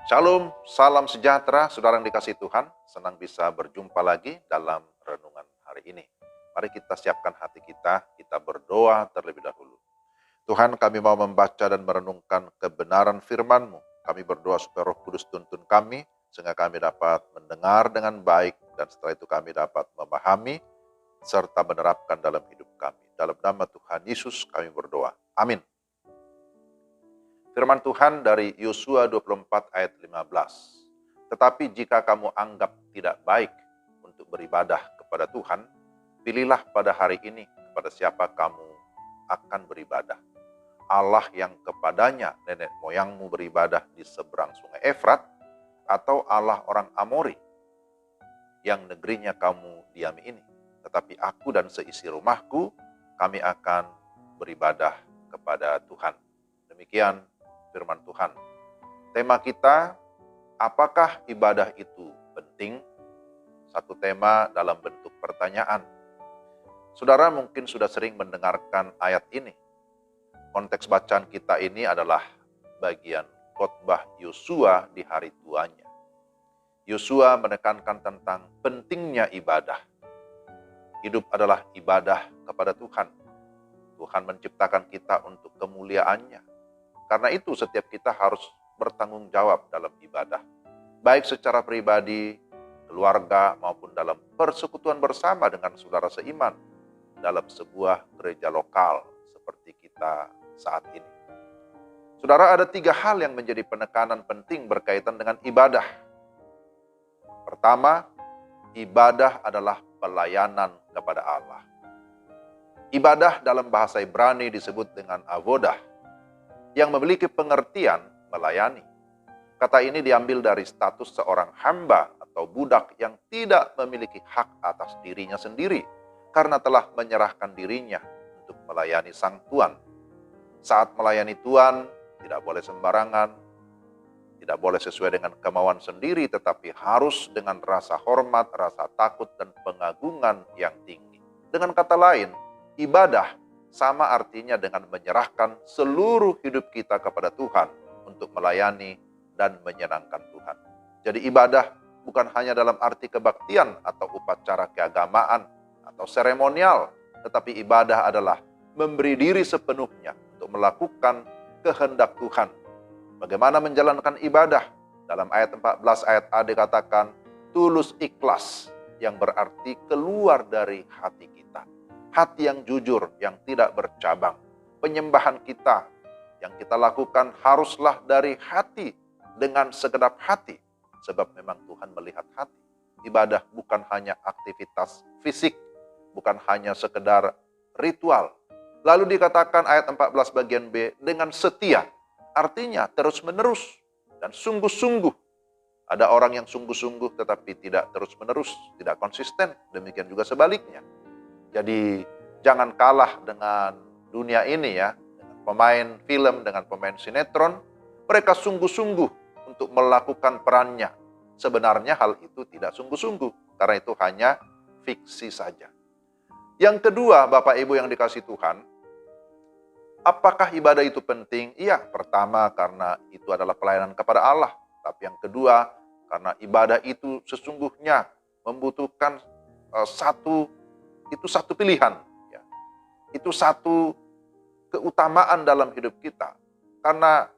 Shalom, salam sejahtera, saudara yang dikasihi Tuhan. Senang bisa berjumpa lagi dalam renungan hari ini. Mari kita siapkan hati kita berdoa terlebih dahulu. Tuhan, kami mau membaca dan merenungkan kebenaran firman-Mu. Kami berdoa supaya Roh Kudus tuntun kami, sehingga kami dapat mendengar dengan baik, dan setelah itu kami dapat memahami, serta menerapkan dalam hidup kami. Dalam nama Tuhan Yesus kami berdoa. Amin. Firman Tuhan dari Yosua 24 ayat 15. Tetapi jika kamu anggap tidak baik untuk beribadah kepada Tuhan, pilihlah pada hari ini kepada siapa kamu akan beribadah. Allah yang kepadanya nenek moyangmu beribadah di seberang sungai Efrat, atau Allah orang Amori yang negerinya kamu diami ini. Tetapi aku dan seisi rumahku, kami akan beribadah kepada Tuhan. Demikian firman Tuhan. Tema kita, apakah ibadah itu penting? Satu tema dalam bentuk pertanyaan. Saudara mungkin sudah sering mendengarkan ayat ini. Konteks bacaan kita ini adalah bagian khotbah Yosua di hari tuanya. Yosua menekankan tentang pentingnya ibadah. Hidup adalah ibadah kepada Tuhan. Tuhan menciptakan kita untuk kemuliaannya. Karena itu setiap kita harus bertanggung jawab dalam ibadah. Baik secara pribadi, keluarga, maupun dalam persekutuan bersama dengan saudara seiman dalam sebuah gereja lokal seperti kita saat ini. Saudara, ada 3 hal yang menjadi penekanan penting berkaitan dengan ibadah. Pertama, ibadah adalah pelayanan kepada Allah. Ibadah dalam bahasa Ibrani disebut dengan avodah, yang memiliki pengertian melayani. Kata ini diambil dari status seorang hamba atau budak yang tidak memiliki hak atas dirinya sendiri karena telah menyerahkan dirinya untuk melayani sang Tuan. Saat melayani Tuan, tidak boleh sembarangan, tidak boleh sesuai dengan kemauan sendiri, tetapi harus dengan rasa hormat, rasa takut, dan pengagungan yang tinggi. Dengan kata lain, ibadah sama artinya dengan menyerahkan seluruh hidup kita kepada Tuhan untuk melayani dan menyenangkan Tuhan. Jadi ibadah bukan hanya dalam arti kebaktian atau upacara keagamaan atau seremonial, tetapi ibadah adalah memberi diri sepenuhnya untuk melakukan kehendak Tuhan. Bagaimana menjalankan ibadah? Dalam ayat 14 ayat A dikatakan tulus ikhlas, yang berarti keluar dari hati kita. Hati yang jujur, yang tidak bercabang. Penyembahan kita yang kita lakukan haruslah dari hati, dengan segenap hati. Sebab memang Tuhan melihat hati. Ibadah bukan hanya aktivitas fisik, bukan hanya sekedar ritual. Lalu dikatakan ayat 14 bagian B, dengan setia. Artinya terus menerus dan sungguh-sungguh. Ada orang yang sungguh-sungguh tetapi tidak terus menerus, tidak konsisten. Demikian juga sebaliknya. Jadi jangan kalah dengan dunia ini ya, dengan pemain film, dengan pemain sinetron. Mereka sungguh-sungguh untuk melakukan perannya. Sebenarnya hal itu tidak sungguh-sungguh, karena itu hanya fiksi saja. Yang kedua, Bapak Ibu yang dikasihi Tuhan, apakah ibadah itu penting? Iya, pertama karena itu adalah pelayanan kepada Allah. Tapi yang kedua, karena ibadah itu sesungguhnya membutuhkan satu pilihan. Ya. Itu satu keutamaan dalam hidup kita. Karena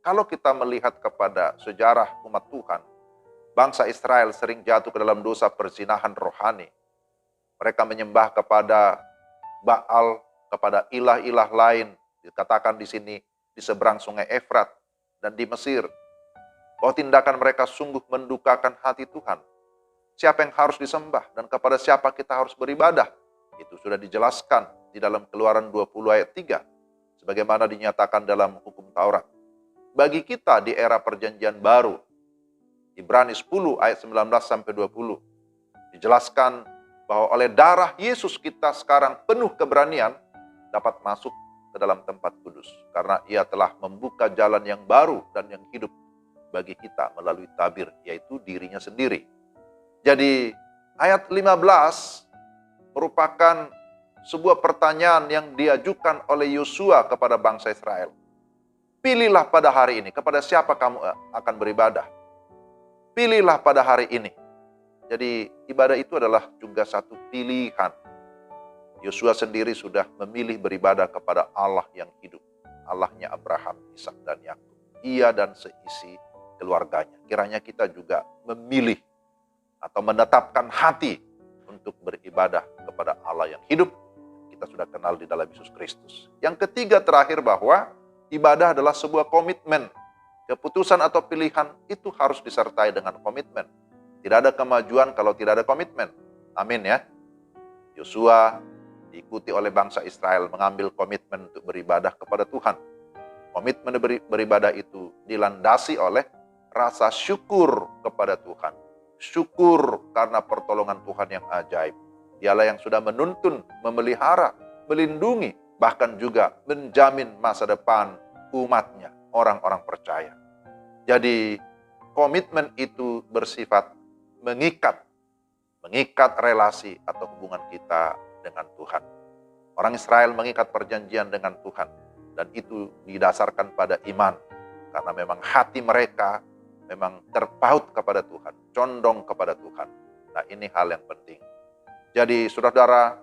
kalau kita melihat kepada sejarah umat Tuhan, bangsa Israel sering jatuh ke dalam dosa perzinahan rohani. Mereka menyembah kepada Baal, kepada ilah-ilah lain. Dikatakan di sini, di seberang sungai Efrat dan di Mesir. Bahwa tindakan mereka sungguh mendukakan hati Tuhan. Siapa yang harus disembah dan kepada siapa kita harus beribadah. Itu sudah dijelaskan di dalam Keluaran 20 ayat 3. Sebagaimana dinyatakan dalam hukum Taurat. Bagi kita di era perjanjian baru, Ibrani 10 ayat 19-20. Dijelaskan bahwa oleh darah Yesus kita sekarang penuh keberanian dapat masuk ke dalam tempat kudus. Karena ia telah membuka jalan yang baru dan yang hidup bagi kita melalui tabir, yaitu dirinya sendiri. Jadi ayat 15 merupakan sebuah pertanyaan yang diajukan oleh Yosua kepada bangsa Israel. Pilihlah pada hari ini kepada siapa kamu akan beribadah. Pilihlah pada hari ini. Jadi ibadah itu adalah juga satu pilihan. Yosua sendiri sudah memilih beribadah kepada Allah yang hidup. Allahnya Abraham, Ishak, dan Yakub. Ia dan seisi keluarganya. Kiranya kita juga memilih atau menetapkan hati untuk beribadah kepada Allah yang hidup. Kita sudah kenal di dalam Yesus Kristus. Yang ketiga terakhir bahwa ibadah adalah sebuah komitmen. Keputusan atau pilihan itu harus disertai dengan komitmen. Tidak ada kemajuan kalau tidak ada komitmen. Amin ya. Yosua diikuti oleh bangsa Israel mengambil komitmen untuk beribadah kepada Tuhan. Komitmen beribadah itu dilandasi oleh rasa syukur kepada Tuhan. Syukur karena pertolongan Tuhan yang ajaib. Dialah yang sudah menuntun, memelihara, melindungi, bahkan juga menjamin masa depan umatnya, orang-orang percaya. Jadi komitmen itu bersifat mengikat relasi atau hubungan kita dengan Tuhan. Orang Israel mengikat perjanjian dengan Tuhan, dan itu didasarkan pada iman, karena memang hati mereka memang terpaut kepada Tuhan, condong kepada Tuhan. Nah, ini hal yang penting. Jadi saudara-saudara,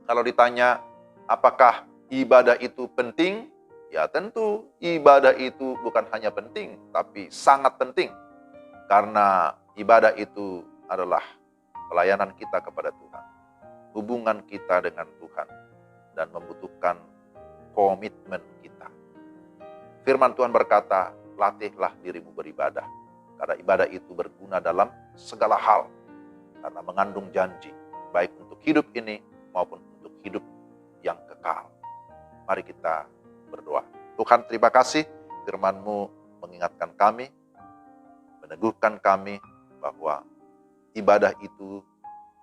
kalau ditanya apakah ibadah itu penting? Ya tentu ibadah itu bukan hanya penting, tapi sangat penting. Karena ibadah itu adalah pelayanan kita kepada Tuhan, hubungan kita dengan Tuhan, dan membutuhkan komitmen kita. Firman Tuhan berkata, latihlah dirimu beribadah, karena ibadah itu berguna dalam segala hal, karena mengandung janji, baik untuk hidup ini maupun untuk hidup yang kekal. Mari kita berdoa. Tuhan, terima kasih firman-Mu mengingatkan kami, meneguhkan kami bahwa ibadah itu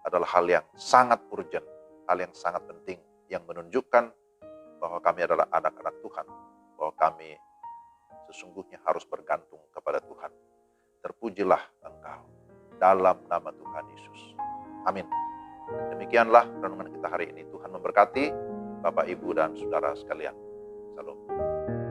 adalah hal yang sangat urgent, hal yang sangat penting, yang menunjukkan bahwa kami adalah anak-anak Tuhan, bahwa kami sesungguhnya harus bergantung kepada Tuhan. Terpujilah Engkau dalam nama Tuhan Yesus. Amin. Demikianlah renungan kita hari ini. Tuhan memberkati Bapak, Ibu, dan saudara sekalian. Salam.